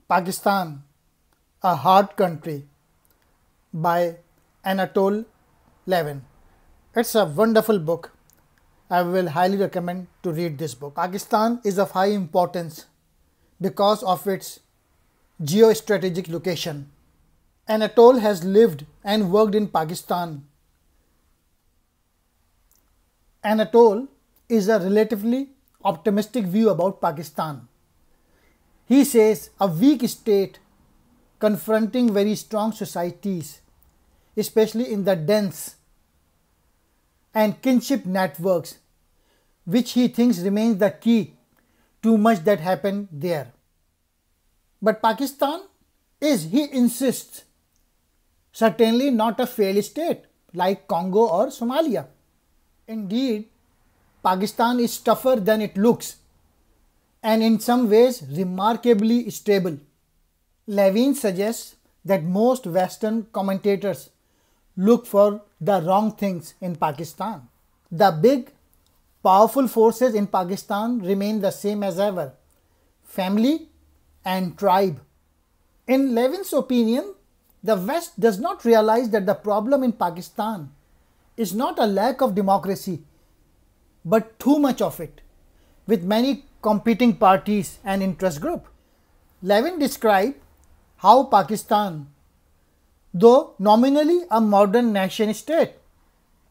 Pakistan, a Hard Country by Anatol Lieven. It's a wonderful book. I will highly recommend to read this book. Pakistan is of high importance because of its geostrategic location. Anatol has lived and worked in Pakistan. Anatol is a relatively optimistic view about Pakistan. He says a weak state confronting very strong societies, especially in the dense and kinship networks, which he thinks remains the key to much that happened there. But Pakistan is, he insists, certainly not a failed state like Congo or Somalia. Indeed, Pakistan is tougher than it looks and in some ways remarkably stable. Lieven suggests that most Western commentators look for the wrong things in Pakistan. The big, powerful forces in Pakistan remain the same as ever: family and tribe. In Lieven's opinion, the West does not realize that the problem in Pakistan is not a lack of democracy, but too much of it, with many competing parties and interest groups. Lieven described how Pakistan, though nominally a modern nation state,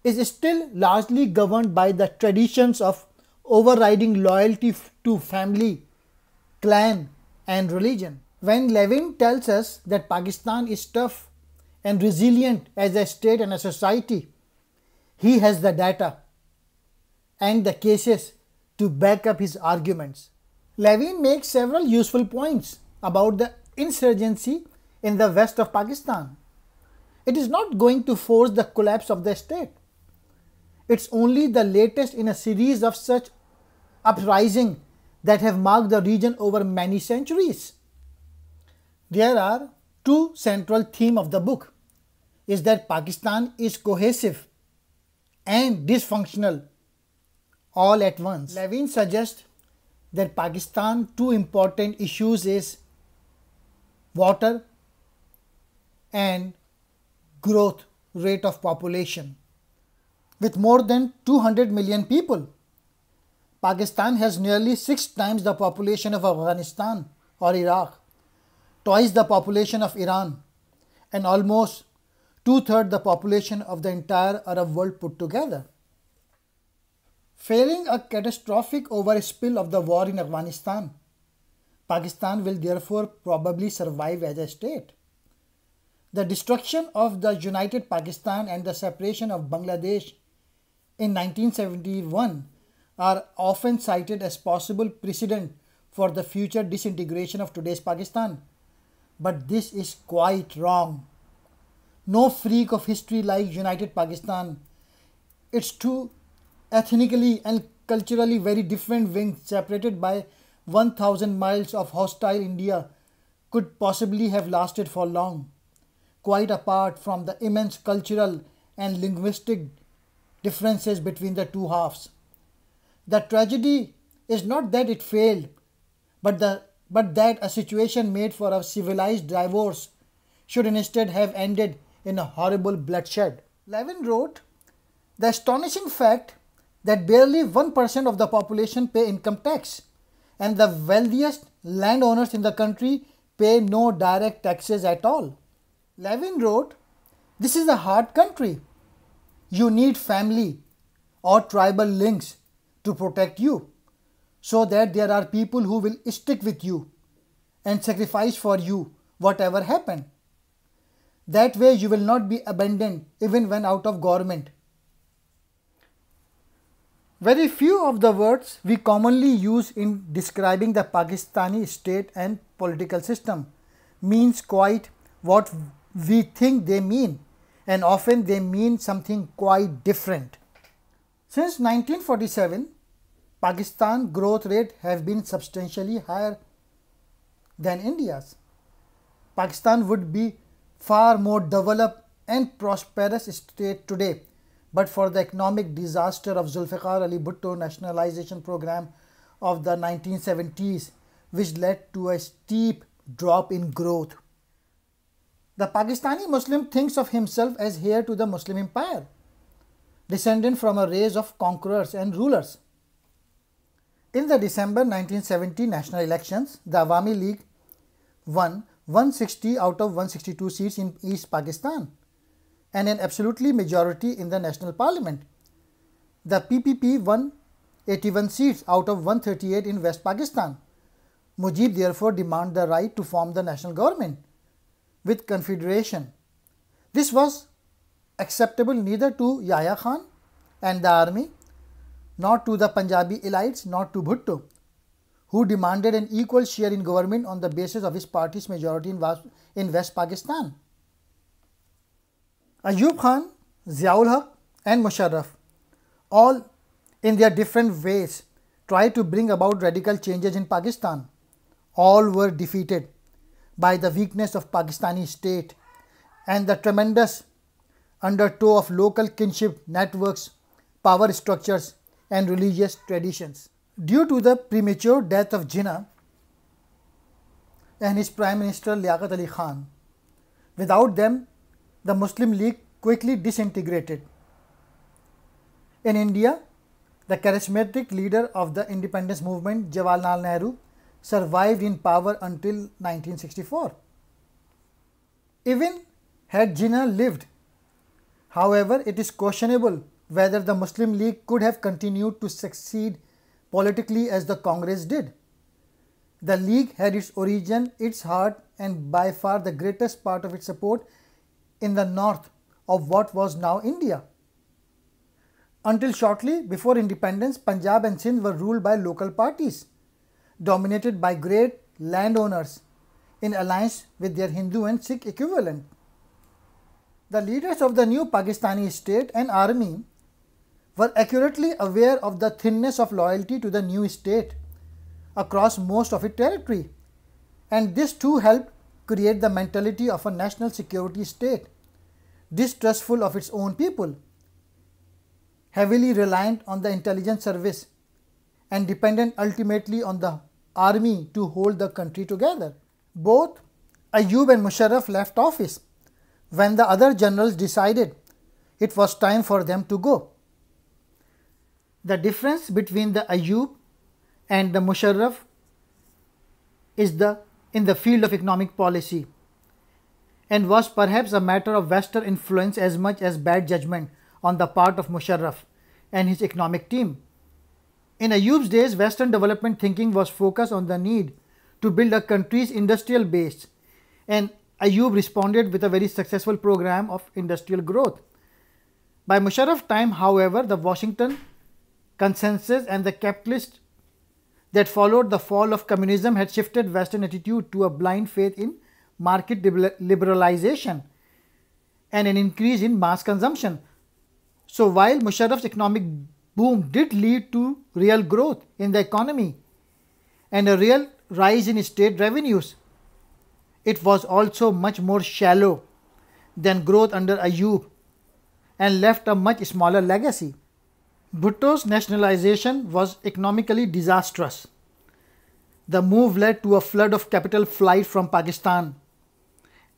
is still largely governed by the traditions of overriding loyalty to family, clan, and religion. When Lieven tells us that Pakistan is tough and resilient as a state and a society, he has the data and the cases to back up his arguments. Lieven makes several useful points about the insurgency in the west of Pakistan. It is not going to force the collapse of the state. It's only the latest in a series of such uprisings that have marked the region over many centuries. There are two central themes of the book: is that Pakistan is cohesive and dysfunctional all at once. Lieven suggests that Pakistan's two important issues is water and growth rate of population. With more than 200 million people, Pakistan has nearly 6 times the population of Afghanistan or Iraq, twice the population of Iran, and almost 2/3 the population of the entire Arab world put together. Failing a catastrophic overspill of the war in Afghanistan, Pakistan will therefore probably survive as a state. The destruction of the united Pakistan and the separation of Bangladesh in 1971 are often cited as possible precedent for the future disintegration of today's Pakistan. But this is quite wrong. No freak of history like united Pakistan. Its two ethnically and culturally very different wings, separated by 1,000 miles of hostile India, could possibly have lasted for long, quite apart from the immense cultural and linguistic differences between the two halves. The tragedy is not that it failed, but that a situation made for a civilized divorce should instead have ended in a horrible bloodshed. Lieven wrote, "The astonishing fact that barely 1% of the population pay income tax, and the wealthiest landowners in the country pay no direct taxes at all." Lieven wrote, "This is a hard country. You need family or tribal links to protect you, so that there are people who will stick with you and sacrifice for you whatever happens. That way you will not be abandoned even when out of government." Very few of the words we commonly use in describing the Pakistani state and political system means quite what we think they mean, and often they mean something quite different. Since 1947, Pakistan's growth rate has been substantially higher than India's. Pakistan would be far more developed and prosperous state today but for the economic disaster of Zulfikar Ali Bhutto nationalization program of the 1970s, which led to a steep drop in growth. The Pakistani Muslim thinks of himself as heir to the Muslim empire, descendant from a race of conquerors and rulers. In the December 1970 national elections, the Awami League won 160 out of 162 seats in East Pakistan and an absolutely majority in the National Parliament. The PPP won 81 seats out of 138 in West Pakistan. Mujib therefore demanded the right to form the national government with confederation. This was acceptable neither to Yahya Khan and the army, nor to the Punjabi elites, nor to Bhutto, who demanded an equal share in government on the basis of his party's majority in West Pakistan. Ayub Khan, Ziaul Haq and Musharraf, all in their different ways, tried to bring about radical changes in Pakistan. All were defeated by the weakness of Pakistani state and the tremendous undertow of local kinship networks, power structures and religious traditions. Due to the premature death of Jinnah and his Prime Minister Liaquat Ali Khan, without them the Muslim League quickly disintegrated. In India, the charismatic leader of the independence movement, Jawaharlal Nehru, survived in power until 1964. Even had Jinnah lived, however, it is questionable whether the Muslim League could have continued to succeed politically as the Congress did. The League had its origin, its heart, and by far the greatest part of its support in the north of what was now India. Until shortly before independence, Punjab and Sindh were ruled by local parties, dominated by great landowners in alliance with their Hindu and Sikh equivalent. The leaders of the new Pakistani state and army were accurately aware of the thinness of loyalty to the new state across most of its territory, and this too helped create the mentality of a national security state, distrustful of its own people, heavily reliant on the intelligence service and dependent ultimately on the army to hold the country together. Both Ayub and Musharraf left office when the other generals decided it was time for them to go. The difference between the Ayub and the Musharraf is in the field of economic policy, and was perhaps a matter of Western influence as much as bad judgment on the part of Musharraf and his economic team. In Ayub's days, Western development thinking was focused on the need to build a country's industrial base, and Ayub responded with a very successful program of industrial growth. By Musharraf's time, however, the Washington consensus and the capitalist that followed the fall of communism had shifted Western attitude to a blind faith in market liberalization and an increase in mass consumption. So while Musharraf's economic boom did lead to real growth in the economy and a real rise in state revenues, it was also much more shallow than growth under Ayub and left a much smaller legacy. Bhutto's nationalization was economically disastrous. The move led to a flood of capital flight from Pakistan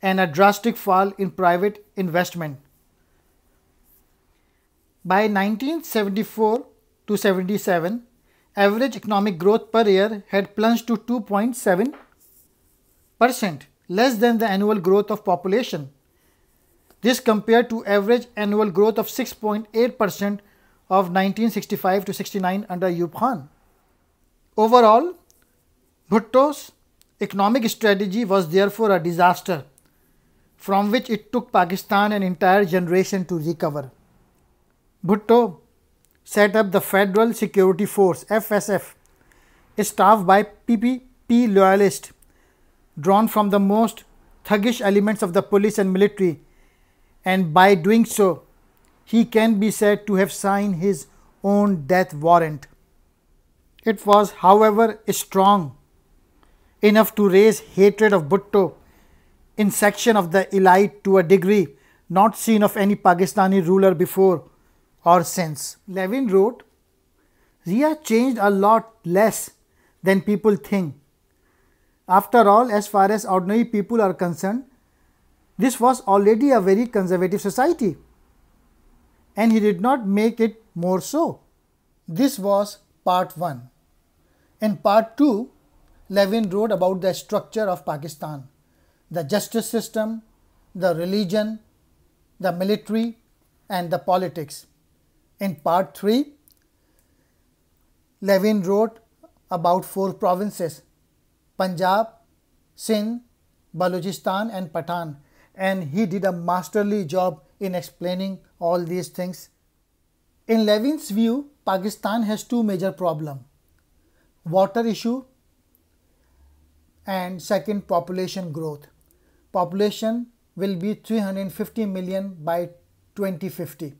and a drastic fall in private investment. By 1974 to 77, average economic growth per year had plunged to 2.7%, less than the annual growth of population. This compared to average annual growth of 6.8% of 1965 to 69 under Ayub Khan. Overall, Bhutto's economic strategy was therefore a disaster, from which it took Pakistan an entire generation to recover. Bhutto set up the Federal Security Force (FSF), staffed by PPP loyalists drawn from the most thuggish elements of the police and military, and by doing so, he can be said to have signed his own death warrant. It was, however, strong enough to raise hatred of Bhutto in section of the elite to a degree not seen of any Pakistani ruler before or since. Lieven wrote, "Zia changed a lot less than people think. After all, as far as ordinary people are concerned, this was already a very conservative society, and he did not make it more so. This was part 1. In part 2, Lieven wrote about the structure of Pakistan, the justice system, the religion, the military, and the politics. In part 3, Lieven wrote about 4 provinces: Punjab, Sindh, Balochistan, and Pathan, and he did a masterly job in explaining all these things. In Lieven's view, Pakistan has 2 major problems: water issue and second, population growth. Population will be 350 million by 2050.